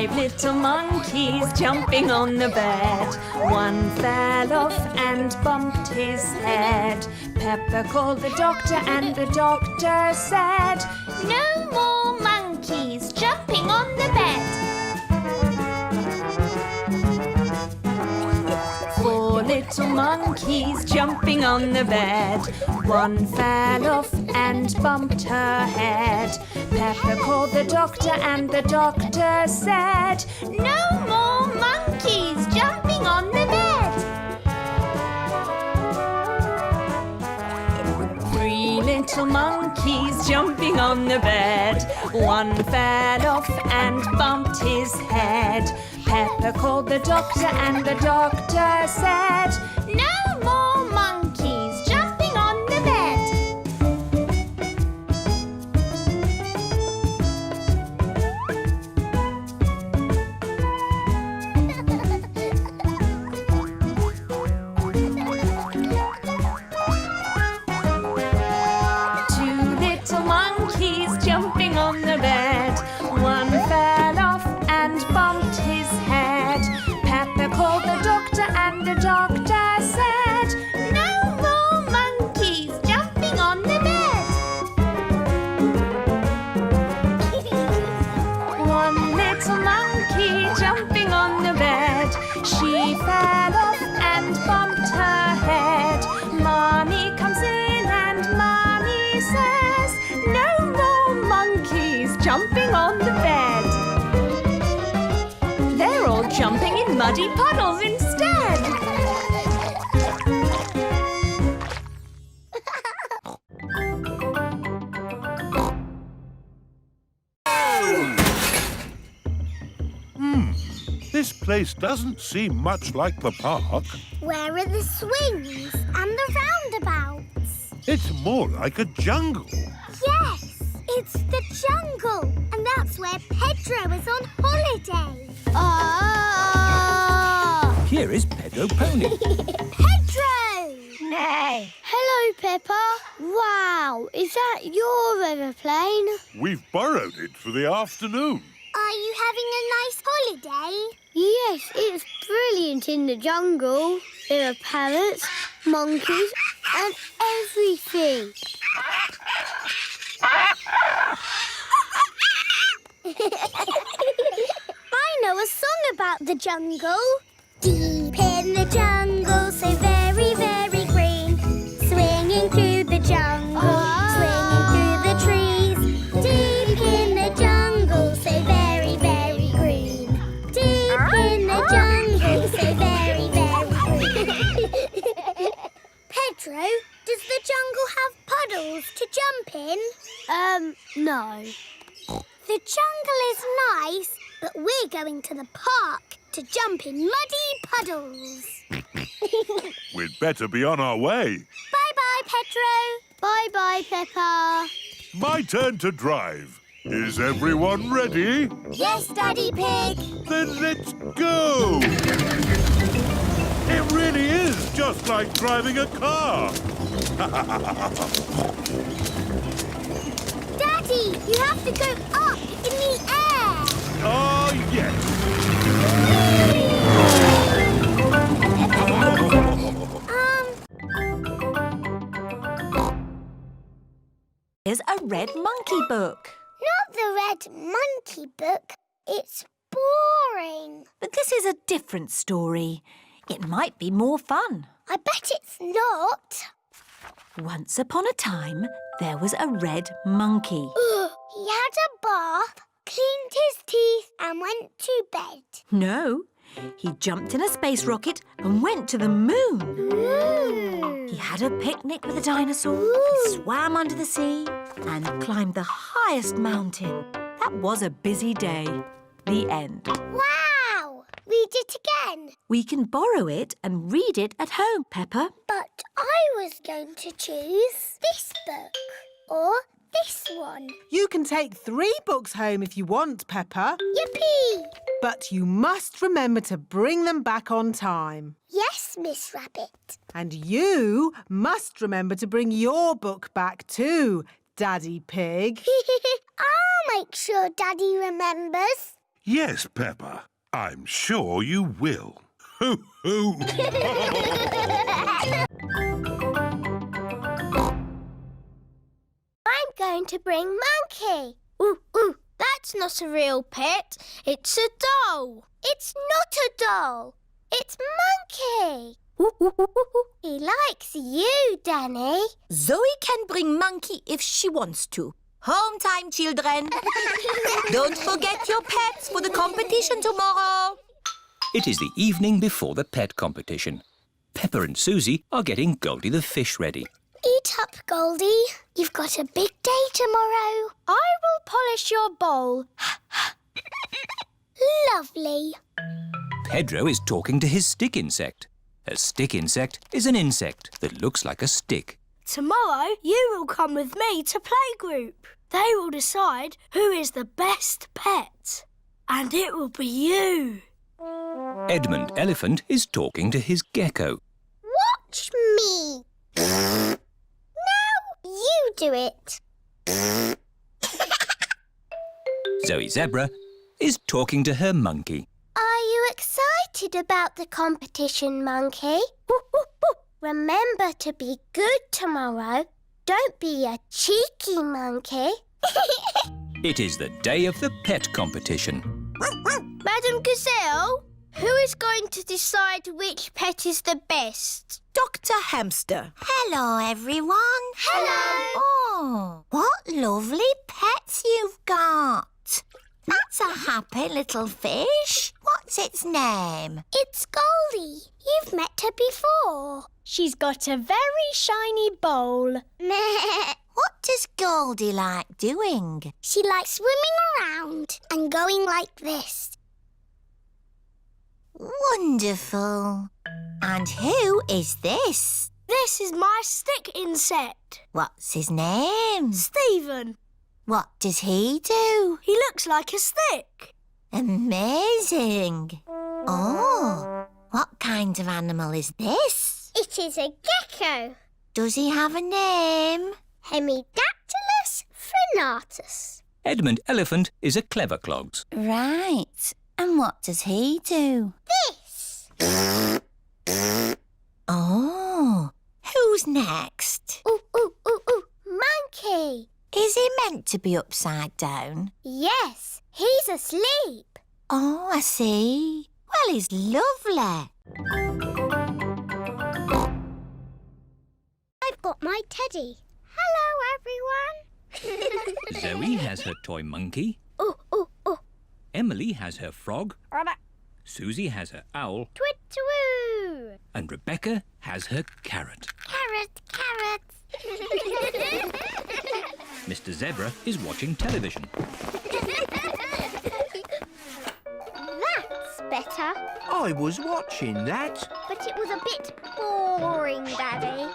5 little monkeys jumping on the bed. One fell off and bumped his head. Peppa called the doctor and the doctor said, No more monkeys jumping on the bed. 4 little monkeys jumping on the bed. One fell off and bumped her head. Peppa called the doctor and the doctor said, No more monkeys jumping on the bed. 3 little monkeys jumping on the bed. One fell off and bumped his head. Peppa called the doctor and the doctor said, No more monkeys jumping on the bed. 2 little monkeys jumping on the bed. One fell off and bumped his head. Peppa called the doctor and the doctor said, No more monkeys jumping on the bed. 1 little monkey jumping on the bed. She fell off and bumped her head. Mommy comes in and Mommy says, No more monkeys jumping on the bed. They're all jumping in muddy puddles instead. This place doesn't seem much like the park. Where are the swings and the roundabouts? It's more like a jungle. Yes, it's the jungle. And that's where Pedro is on holiday. Here is Pedro Pony. Pedro! Nay. Hello, Peppa. Wow, is that your aeroplane? We've borrowed it for the afternoon. Are you having a nice holiday? Yes, it's brilliant in the jungle. There are parrots, monkeys and everything. I know a song about the jungle. Deep in the jungle, so very, very green. Swinging through the jungle, swinging through the trees. Deep in the jungle, so very, very green. Deep in the jungle, so very, very green. Pedro, does the jungle have puddles to jump in? No. The jungle is nice, but we're going to the park to jump in muddy puddles. We'd better be on our way. Bye-bye, Pedro. Bye-bye, Peppa. My turn to drive. Is everyone ready? Yes, Daddy Pig. Then let's go! It really is just like driving a car. Daddy, you have to go up in the air. Oh, yes. Here's a red monkey book. Not the red monkey book. It's boring. But this is a different story. It might be more fun. I bet it's not. Once upon a time, there was a red monkey. He had a bath, cleaned his teeth and went to bed. No, he jumped in a space rocket and went to the moon. Ooh. He had a picnic with a dinosaur, he swam under the sea and climbed the highest mountain. That was a busy day. The end. Wow! Read it again. We can borrow it and read it at home, Peppa. But I was going to choose this book or this one. You can take 3 books home if you want, Peppa. Yippee! But you must remember to bring them back on time. Yes, Miss Rabbit. And you must remember to bring your book back too, Daddy Pig. I'll make sure Daddy remembers. Yes, Peppa. I'm sure you will. Hoo hoo! I'm going to bring Monkey. Ooh, that's not a real pet. It's a doll. It's not a doll. It's Monkey. He likes you, Danny. Zoe can bring Monkey if she wants to. Home time, children. Don't forget your pets for the competition tomorrow. It is the evening before the pet competition. Peppa and Susie are getting Goldie the fish ready. Eat up, Goldie. You've got a big day tomorrow. I will polish your bowl. Lovely. Pedro is talking to his stick insect. A stick insect is an insect that looks like a stick. Tomorrow you will come with me to playgroup. They will decide who is the best pet. And it will be you. Edmund Elephant is talking to his gecko. Watch me. Now you do it. Zoe Zebra is talking to her monkey. Are you excited about the competition, Monkey? Remember to be good tomorrow. Don't be a cheeky monkey. It is the day of the pet competition. Madam Gazelle, who is going to decide which pet is the best? Dr. Hamster. Hello, everyone. Hello. Oh, what lovely pets you've got. That's a happy little fish. What's its name? It's Goldie. You've met her before. She's got a very shiny bowl. Meh. What does Goldie like doing? She likes swimming around and going like this. Wonderful. And who is this? This is my stick insect. What's his name? Stephen. What does he do? He looks like a stick. Amazing. Oh, what kind of animal is this? It is a gecko. Does he have a name? Hemidactylus frenatus. Edmund Elephant is a clever clogs. Right. And what does he do? This. Oh, who's next? Ooh. Monkey. Is he meant to be upside down? Yes, he's asleep. Oh, I see. Well, he's lovely. I've got my teddy. Hello, everyone. Zoe has her toy monkey. Ooh. Emily has her frog. Susie has her owl. Twit-twoo. And Rebecca has her carrot. Carrot. Mr. Zebra is watching television. That's better, I was watching that. but it was a bit boring, Daddy.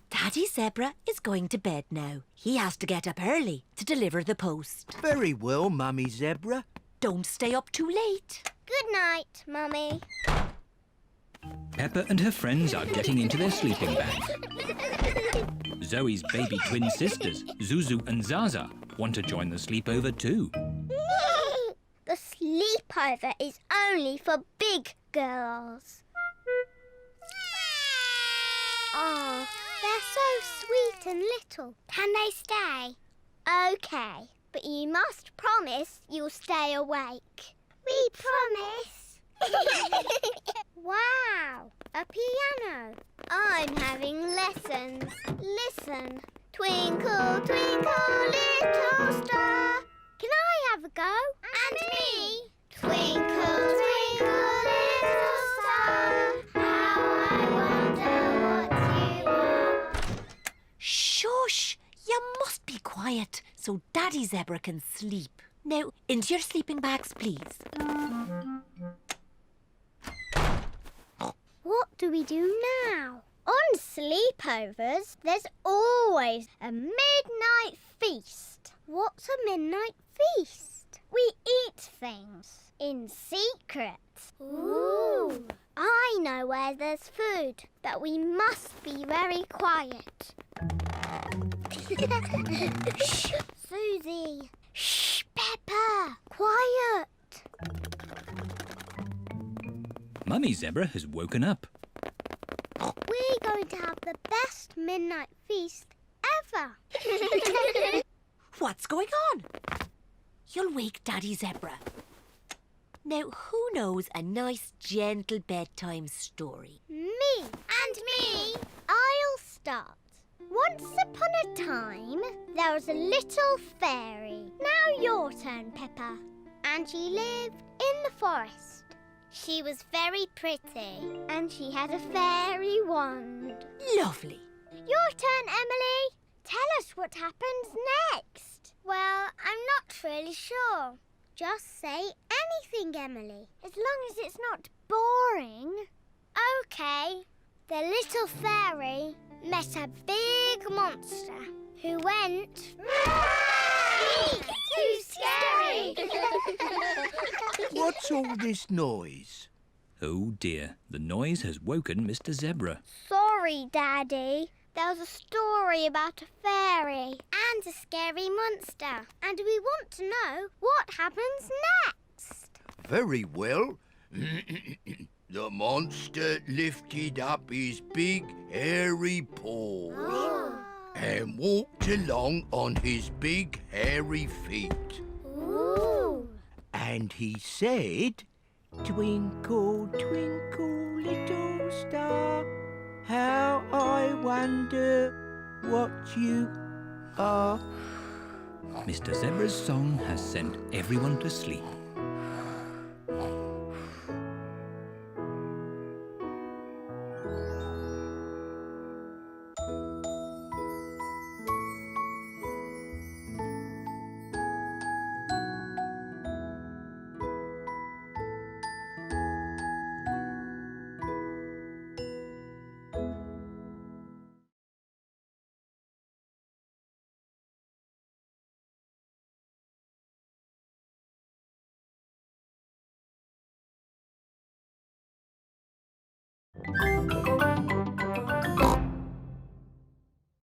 Daddy Zebra is going to bed now. He has to get up early to deliver the post. Very well, Mummy Zebra. Don't stay up too late. Good night, Mummy. Peppa and her friends are getting into their sleeping bags. Zoe's baby twin sisters, Zuzu and Zaza, want to join the sleepover too. The sleepover is only for big girls. Oh, they're so sweet and little. Can they stay? OK, but you must promise you'll stay awake. We promise. Wow, a piano. I'm having lessons. Listen. Twinkle, twinkle, little star. Can I have a go? And me. Twinkle, twinkle, little star. How I wonder what you are. Shush! You must be quiet so Daddy Zebra can sleep. Now, into your sleeping bags, please. What do we do now? On sleepovers, there's always a midnight feast. What's a midnight feast? We eat things in secret. Ooh. I know where there's food, but we must be very quiet. Shh, Susie. Shh, Peppa. Peppa, quiet. Mummy Zebra has woken up. We're going to have the best midnight feast ever. What's going on? You'll wake Daddy Zebra. Now, who knows a nice, gentle bedtime story? Me. And me. I'll start. Once upon a time, there was a little fairy. Now your turn, Peppa. And she lived in the forest. She was very pretty, and she had a fairy wand. Lovely. Your turn, Emily. Tell us what happens next. Well, I'm not really sure. Just say anything, Emily, as long as it's not boring. OK. The little fairy met a big monster who went... Eek! Too scary! What's all this noise? Oh dear, the noise has woken Mr. Zebra. Sorry, Daddy. There was a story about a fairy and a scary monster, and we want to know what happens next. Very well. The monster lifted up his big hairy paws and walked along on his big hairy feet. Ooh. And he said, "Twinkle, twinkle, little star, how I wonder what you are." Mr. Zebra's song has sent everyone to sleep.